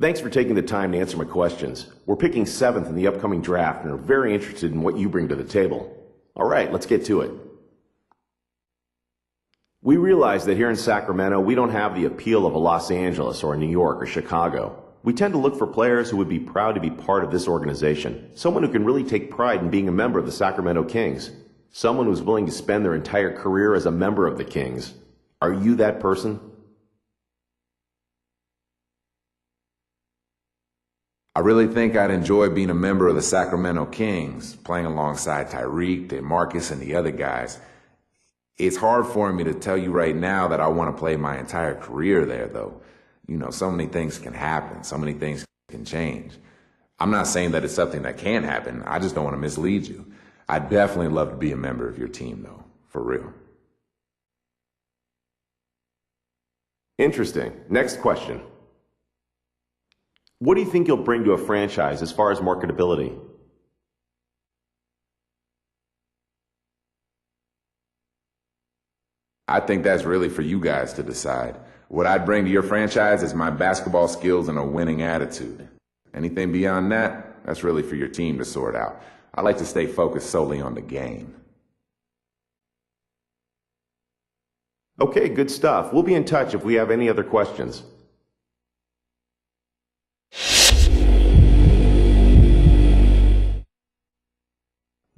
Thanks for taking the time to answer my questions. We're picking 7th in the upcoming draft and are very interested in what you bring to the table. All right, let's get to it. We realize that here in Sacramento, we don't have the appeal of a Los Angeles or a New York or Chicago. We tend to look for players who would be proud to be part of this organization, someone who can really take pride in being a member of the Sacramento Kings, someone who's willing to spend their entire career as a member of the Kings. Are you that person? I really think I'd enjoy being a member of the Sacramento Kings, playing alongside Tyreek, DeMarcus, and the other guys. It's hard for me to tell you right now that I want to play my entire career there, though. You know, so many things can happen. So many things can change. I'm not saying that it's something that can't happen. I just don't want to mislead you. I'd definitely love to be a member of your team, though, for real. Interesting. Next question. What do you think you'll bring to a franchise as far as marketability? I think that's really for you guys to decide. What I'd bring to your franchise is my basketball skills and a winning attitude. Anything beyond that, that's really for your team to sort out. I like to stay focused solely on the game. Okay, good stuff. We'll be in touch if we have any other questions.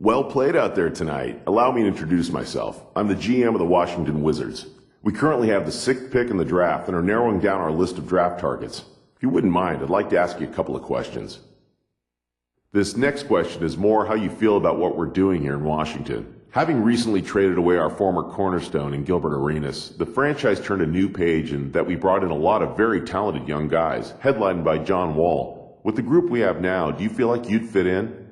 Well played out there tonight. Allow me to introduce myself. I'm the GM of the Washington Wizards. We currently have the 6th pick in the draft and are narrowing down our list of draft targets. If you wouldn't mind, I'd like to ask you a couple of questions. This next question is more how you feel about what we're doing here in Washington. Having recently traded away our former cornerstone in Gilbert Arenas, the franchise turned a new page in that we brought in a lot of very talented young guys, headlined by John Wall. With the group we have now, do you feel like you'd fit in?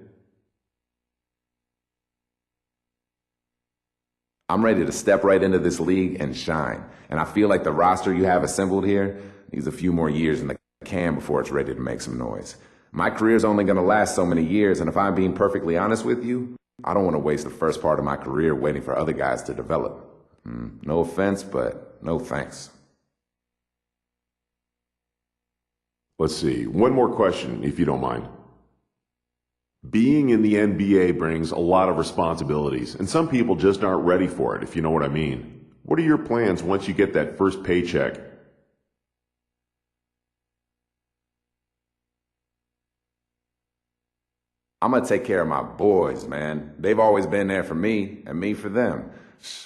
I'm ready to step right into this league and shine. And I feel like the roster you have assembled here needs a few more years in the can before it's ready to make some noise. My career's only going to last so many years, and if I'm being perfectly honest with you, I don't want to waste the first part of my career waiting for other guys to develop. No offense, but no thanks. Let's see. One more question, if you don't mind. Being in the NBA brings a lot of responsibilities, and some people just aren't ready for it, if you know what I mean. What are your plans once you get that first paycheck? I'm going to take care of my boys, man. They've always been there for me, and me for them.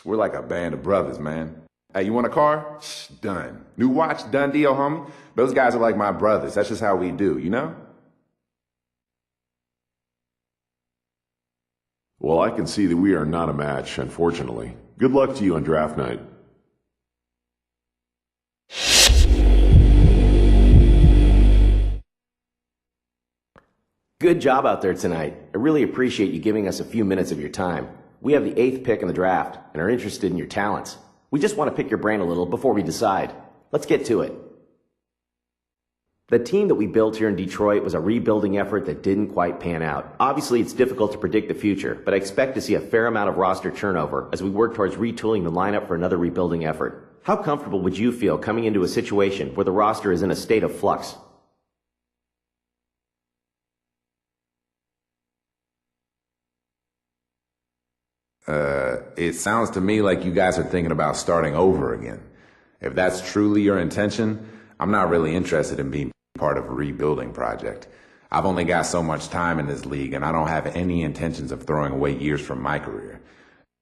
We're like a band of brothers, man. Hey, you want a car? Done. New watch? Done deal, homie. Those guys are like my brothers. That's just how we do, you know? Well, I can see that we are not a match, unfortunately. Good luck to you on draft night. Good job out there tonight. I really appreciate you giving us a few minutes of your time. We have the 8th pick in the draft and are interested in your talents. We just want to pick your brain a little before we decide. Let's get to it. The team that we built here in Detroit was a rebuilding effort that didn't quite pan out. Obviously, it's difficult to predict the future, but I expect to see a fair amount of roster turnover as we work towards retooling the lineup for another rebuilding effort. How comfortable would you feel coming into a situation where the roster is in a state of flux? It sounds to me like you guys are thinking about starting over again. If that's truly your intention, I'm not really interested in being part of a rebuilding project. I've only got so much time in this league, and I don't have any intentions of throwing away years from my career.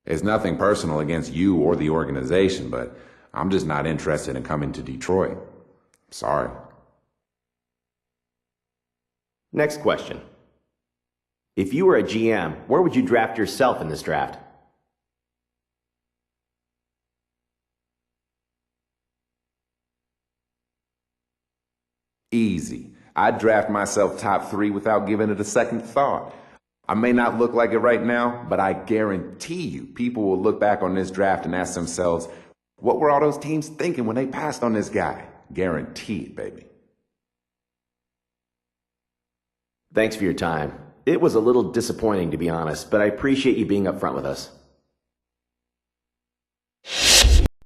It's nothing personal against you or the organization, but I'm just not interested in coming to Detroit. Sorry. Next question. If you were a GM, where would you draft yourself in this draft? Easy. I'd draft myself top 3 without giving it a second thought. I may not look like it right now, but I guarantee you people will look back on this draft and ask themselves, what were all those teams thinking when they passed on this guy? Guarantee it, baby. Thanks for your time. It was a little disappointing, to be honest, but I appreciate you being upfront with us.